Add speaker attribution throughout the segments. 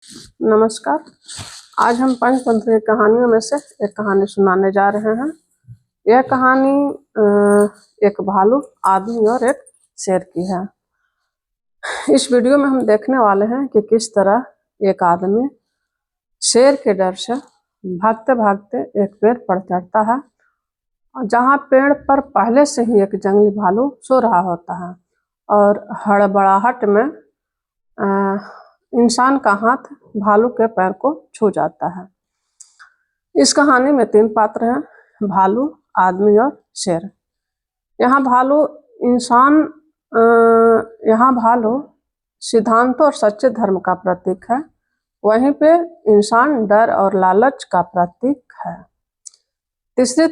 Speaker 1: नमस्कार। आज हम पंचतंत्र की कहानियों में से एक कहानी सुनाने जा रहे हैं। यह कहानी एक भालू, आदमी और एक शेर की है। इस वीडियो में हम देखने वाले हैं कि किस तरह एक आदमी शेर के डर से भागते भागते एक पेड़ पर चढ़ता है, जहाँ पेड़ पर पहले से ही एक जंगली भालू सो रहा होता है और हड़बड़ाहट में इंसान का हाथ भालू के पैर को छू जाता है। इस कहानी में 3 पात्र हैं, भालू, आदमी और शेर। यहाँ भालू सिद्धांत और सच्चे धर्म का प्रतीक है, वहीं पे इंसान डर और लालच का प्रतीक है। तीसरी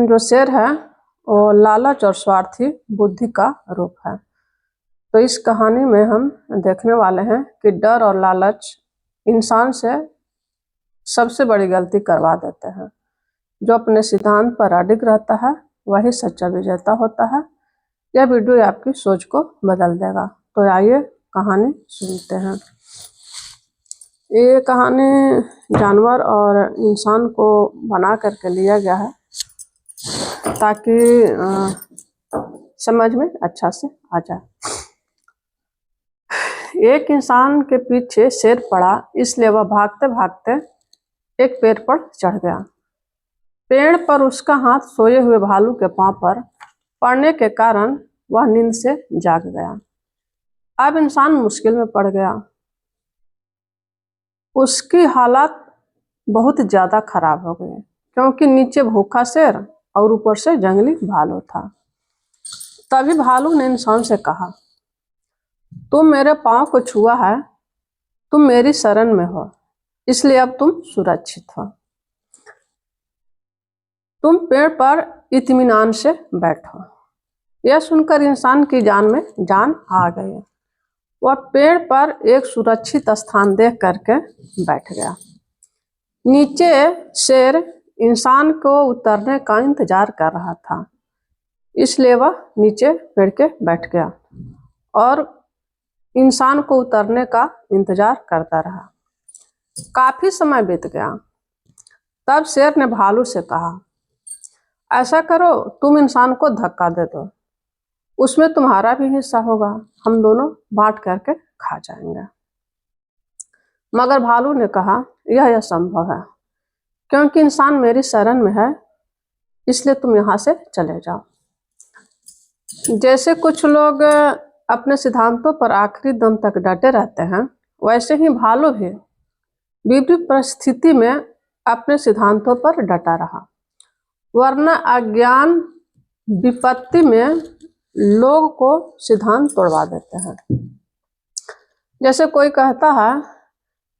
Speaker 1: जो शेर है वो लालच और स्वार्थी बुद्धि का रूप है। तो इस कहानी में हम देखने वाले हैं कि डर और लालच इंसान से सबसे बड़ी गलती करवा देते हैं। जो अपने सिद्धांत पर अडिग रहता है वही सच्चा विजेता होता है। यह वीडियो आपकी सोच को बदल देगा। तो आइए कहानी सुनते हैं। ये कहानी जानवर और इंसान को बना करके लिया गया है ताकि समझ में अच्छा से आ जाए। एक इंसान के पीछे शेर पड़ा, इसलिए वह भागते भागते एक पेड़ पर चढ़ गया। पेड़ पर उसका हाथ सोए हुए भालू के पांव पर पड़ने के कारण वह नींद से जाग गया। अब इंसान मुश्किल में पड़ गया। उसकी हालत बहुत ज्यादा खराब हो गई, क्योंकि नीचे भूखा शेर और ऊपर से जंगली भालू था। तभी भालू ने इंसान से कहा, तुम मेरे पांव को छुआ है, तुम मेरी शरण में हो, इसलिए अब तुम सुरक्षित हो। तुम पेड़ पर इत्मीनान से बैठो। यह सुनकर इंसान की जान में जान आ गई। वह पेड़ पर एक सुरक्षित स्थान देख करके बैठ गया। नीचे शेर इंसान को उतरने का इंतजार कर रहा था, इसलिए वह नीचे पेड़ के बैठ गया और इंसान को उतरने का इंतजार करता रहा। काफी समय बीत गया। तब शेर ने भालू से कहा, ऐसा करो, तुम इंसान को धक्का दे दो, उसमें तुम्हारा भी हिस्सा होगा, हम दोनों बांट करके खा जाएंगे। मगर भालू ने कहा, यह असंभव है, क्योंकि इंसान मेरी शरण में है, इसलिए तुम यहाँ से चले जाओ। जैसे कुछ लोग अपने सिद्धांतों पर आखिरी दम तक डटे रहते हैं, वैसे ही भालू भी विपरीत परिस्थिति में अपने सिद्धांतों पर डटा रहा। वरना अज्ञान विपत्ति में लोग को सिद्धांत तोड़वा देते हैं। जैसे कोई कहता है,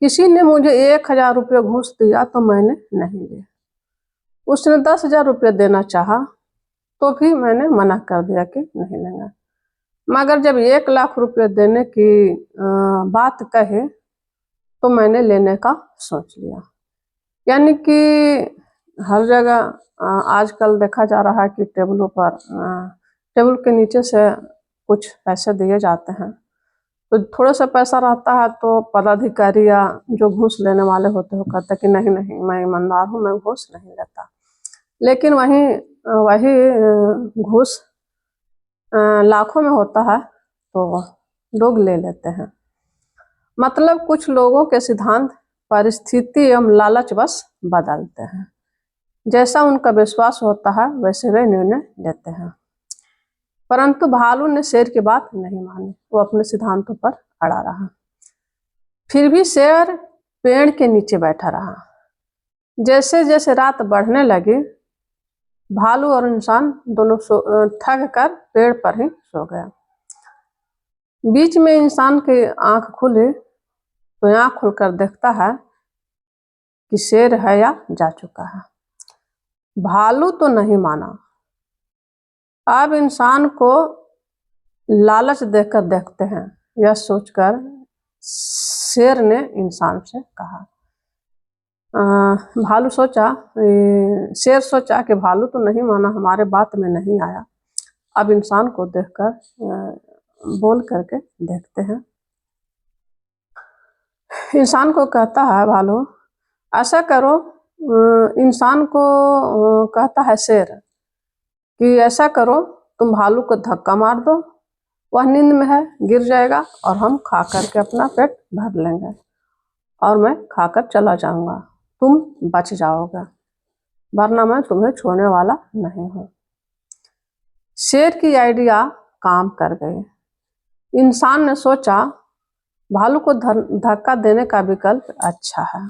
Speaker 1: किसी ने मुझे 1000 रुपये घूस दिया तो मैंने नहीं दिया, उसने 10,000 रुपये देना चाहा तो भी मैंने मना कर दिया कि नहीं लेंगे, मगर जब 1 लाख रुपये देने की बात कहे तो मैंने लेने का सोच लिया। यानी कि हर जगह आजकल देखा जा रहा है कि टेबल के नीचे से कुछ पैसे दिए जाते हैं। तो थोड़ा सा पैसा रहता है तो पदाधिकारी या जो घूस लेने वाले होते हैं कहते हैं कि नहीं नहीं, मैं ईमानदार हूँ, मैं घूस नहीं लेता। लेकिन वही घूस लाखों में होता है तो लोग ले लेते हैं। मतलब कुछ लोगों के सिद्धांत परिस्थिति एवं लालच बस बदलते हैं। जैसा उनका विश्वास होता है वैसे वे निर्णय लेते हैं। परंतु भालू ने शेर की बात नहीं मानी, वो अपने सिद्धांतों पर अड़ा रहा। फिर भी शेर पेड़ के नीचे बैठा रहा। जैसे जैसे रात बढ़ने लगी, भालू और इंसान दोनों थक कर पेड़ पर ही सो गया। बीच में इंसान की आंख खुली तो आंख खुलकर देखता है कि शेर है या जा चुका है। भालू तो नहीं माना। अब इंसान को लालच देकर देखते हैं, यह सोचकर शेर ने इंसान से कहा। शेर सोचा कि भालू तो नहीं माना, हमारे बात में नहीं आया। अब इंसान को देखकर बोल करके देखते हैं। इंसान को कहता है भालू, ऐसा करो। इंसान को कहता है शेर कि ऐसा करो, तुम भालू को धक्का मार दो, वह नींद में है, गिर जाएगा और हम खा करके अपना पेट भर लेंगे और मैं खाकर चला जाऊंगा, तुम बच जाओगे, वरना मैं तुम्हें छोड़ने वाला नहीं हूँ। शेर की आइडिया काम कर गई। इंसान ने सोचा भालू को धक्का देने का विकल्प अच्छा है।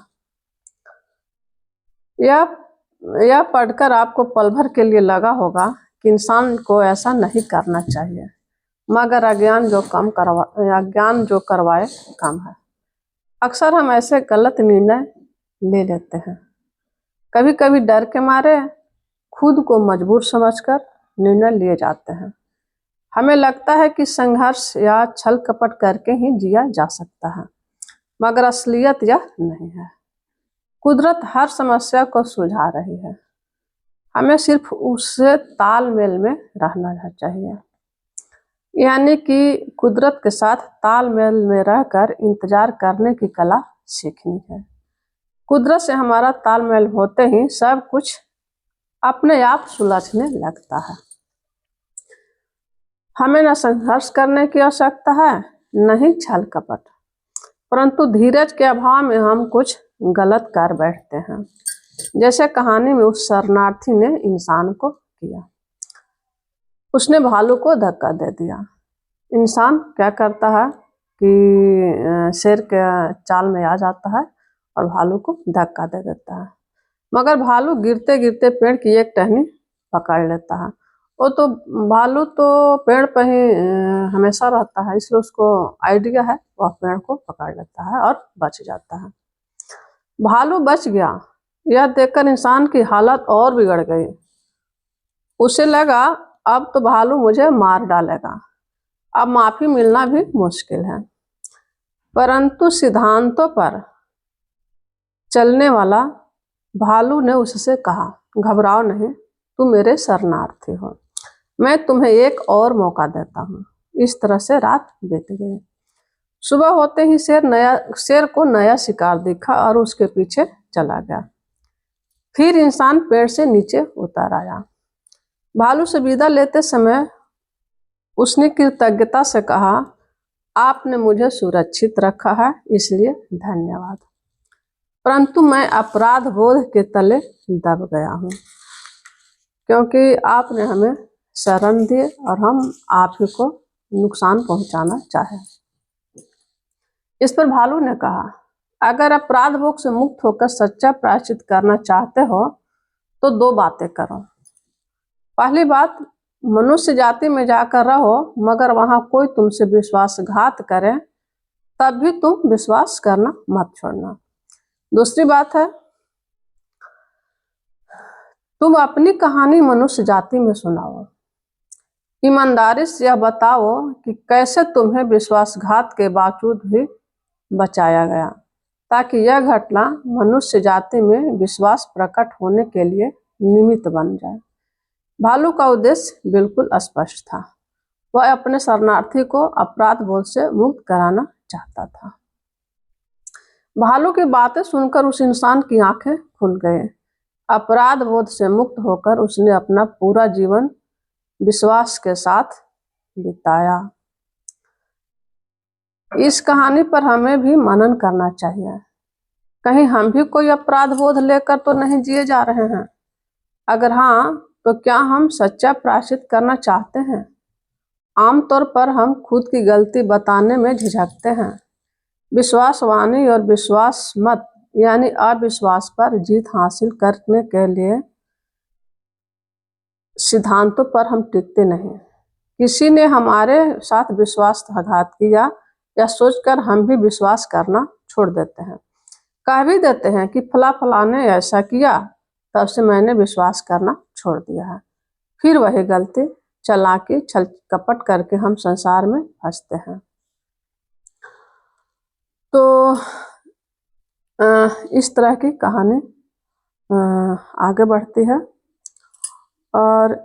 Speaker 1: यह पढ़कर आपको पल भर के लिए लगा होगा कि इंसान को ऐसा नहीं करना चाहिए, मगर अज्ञान जो करवाए कम है। अक्सर हम ऐसे गलत निर्णय ले लेते हैं। कभी कभी डर के मारे खुद को मजबूर समझकर निर्णय लिए जाते हैं। हमें लगता है कि संघर्ष या छल कपट करके ही जिया जा सकता है, मगर असलियत यह नहीं है। कुदरत हर समस्या को सुलझा रही है, हमें सिर्फ उससे तालमेल में रहना चाहिए। यानी कि कुदरत के साथ तालमेल में रहकर इंतजार करने की कला सीखनी है। कुदरत से हमारा तालमेल होते ही सब कुछ अपने आप सुलझने लगता है। हमें न संघर्ष करने की आवश्यकता है, न ही छल कपट, परंतु धीरज के अभाव में हम कुछ गलत कर बैठते हैं, जैसे कहानी में उस शरणार्थी ने इंसान को किया। उसने भालू को धक्का दे दिया। इंसान क्या करता है कि शेर के चाल में आ जाता है और भालू को धक्का दे देता है, मगर भालू गिरते गिरते पेड़ की एक टहनी पकड़ लेता है। भालू तो पेड़ पर ही हमेशा रहता है, इसलिए उसको आइडिया है, वह पेड़ को पकड़ लेता है और बच जाता है। भालू बच गया, यह देखकर इंसान की हालत और बिगड़ गई। उसे लगा अब तो भालू मुझे मार डालेगा, अब माफी मिलना भी मुश्किल है। परंतु सिद्धांतों पर चलने वाला भालू ने उससे कहा, घबराओ नहीं, तुम मेरे शरणार्थी हो, मैं तुम्हें एक और मौका देता हूँ। इस तरह से रात बीत गई। सुबह होते ही शेर को नया शिकार दिखा और उसके पीछे चला गया। फिर इंसान पेड़ से नीचे उतर आया। भालू से विदा लेते समय उसने कृतज्ञता से कहा, आपने मुझे सुरक्षित रखा है, इसलिए धन्यवाद, परंतु मैं अपराध बोध के तले दब गया हूँ, क्योंकि आपने हमें शरण दिए और हम आप ही को नुकसान पहुंचाना चाहे। इस पर भालू ने कहा, अगर अपराध भोग से मुक्त होकर सच्चा प्रायश्चित करना चाहते हो तो दो बातें करो। पहली बात, मनुष्य जाति में जाकर रहो, मगर वहां कोई तुमसे विश्वासघात करे तब भी तुम विश्वास करना मत छोड़ना। दूसरी बात है, तुम अपनी कहानी मनुष्य जाति में सुनाओ, ईमानदारी से यह बताओ कि कैसे तुम्हें विश्वासघात के बावजूद भी बचाया गया, ताकि यह घटना मनुष्य जाति में विश्वास प्रकट होने के लिए निमित्त बन जाए। भालू का उद्देश्य बिल्कुल स्पष्ट था, वह अपने शरणार्थी को अपराध बोध से मुक्त कराना चाहता था। भालू की बातें सुनकर उस इंसान की आंखें खुल गई। अपराध बोध से मुक्त होकर उसने अपना पूरा जीवन विश्वास के साथ बिताया। इस कहानी पर हमें भी मनन करना चाहिए। कहीं हम भी कोई अपराध बोध लेकर तो नहीं जिए जा रहे हैं? अगर हाँ, तो क्या हम सच्चा प्रायश्चित करना चाहते हैं? आमतौर पर हम खुद की गलती बताने में झिझकते हैं। विश्वासवाणी और विश्वास मत यानी अविश्वास पर जीत हासिल करने के लिए सिद्धांतों पर हम टिकते नहीं। किसी ने हमारे साथ विश्वासघात किया या सोचकर हम भी विश्वास करना छोड़ देते हैं। कह भी देते हैं कि फला ने ऐसा किया, तब से मैंने विश्वास करना छोड़ दिया है। फिर वही गलती, चालाकी, छल कपट करके हम संसार में फंसते हैं। तो इस तरह की कहानी आगे बढ़ती है और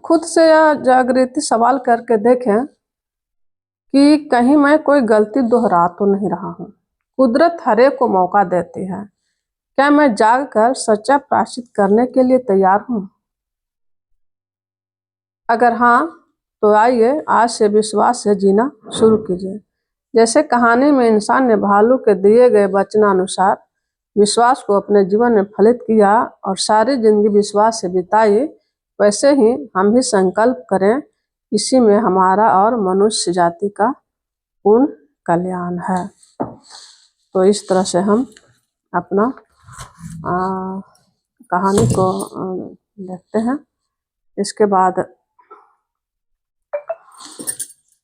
Speaker 1: खुद से यह जागृति सवाल करके देखें कि कहीं मैं कोई गलती दोहरा तो नहीं रहा हूँ। कुदरत हर एक को मौका देती है। क्या मैं जाग कर सच्चा प्रायश्चित करने के लिए तैयार हूँ? अगर हाँ, तो आइए आज से विश्वास से जीना शुरू कीजिए। जैसे कहानी में इंसान ने भालू के दिए गए वचनानुसार विश्वास को अपने जीवन में फलित किया और सारी जिंदगी विश्वास से बिताई, वैसे ही हम भी संकल्प करें, इसी में हमारा और मनुष्य जाति का पूर्ण कल्याण है। तो इस तरह से हम अपना कहानी को देखते हैं। इसके बाद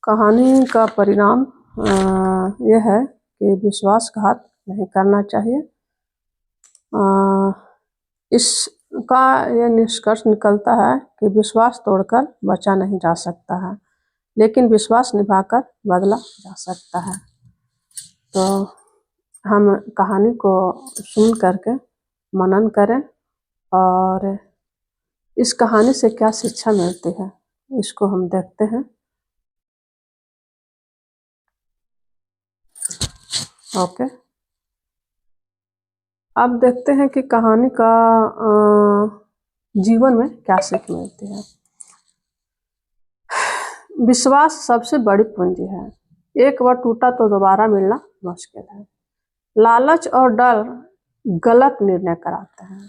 Speaker 1: कहानी का परिणाम यह है कि विश्वासघात नहीं करना चाहिए। इसका यह निष्कर्ष निकलता है कि विश्वास तोड़कर बचा नहीं जा सकता है, लेकिन विश्वास निभाकर बदला जा सकता है। तो हम कहानी को सुन करके मनन करें और इस कहानी से क्या शिक्षा मिलती है, इसको हम देखते हैं। ओके, अब देखते हैं कि कहानी का जीवन में क्या सीख मिलती है। विश्वास सबसे बड़ी पूंजी है। एक बार टूटा तो दोबारा मिलना मुश्किल है। लालच और डर गलत निर्णय कराते हैं।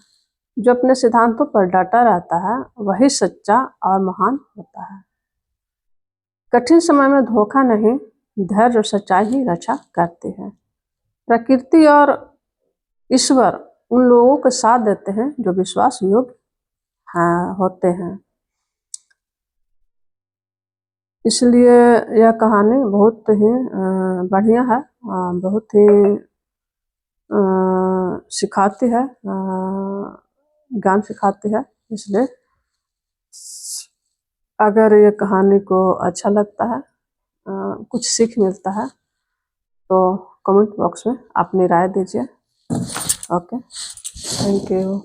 Speaker 1: जो अपने सिद्धांतों पर डटा रहता है वही सच्चा और महान होता है। कठिन समय में धोखा नहीं, धैर्य और सच्चाई ही रक्षा करती है। प्रकृति और ईश्वर उन लोगों के साथ देते हैं जो विश्वास योग्य होते हैं। इसलिए यह कहानी बहुत ही बढ़िया है, बहुत ही सिखाती है, ज्ञान सिखाती है। इसलिए अगर ये कहानी को अच्छा लगता है, कुछ सीख मिलता है, तो कमेंट बॉक्स में अपनी राय दीजिए। Okay, thank you.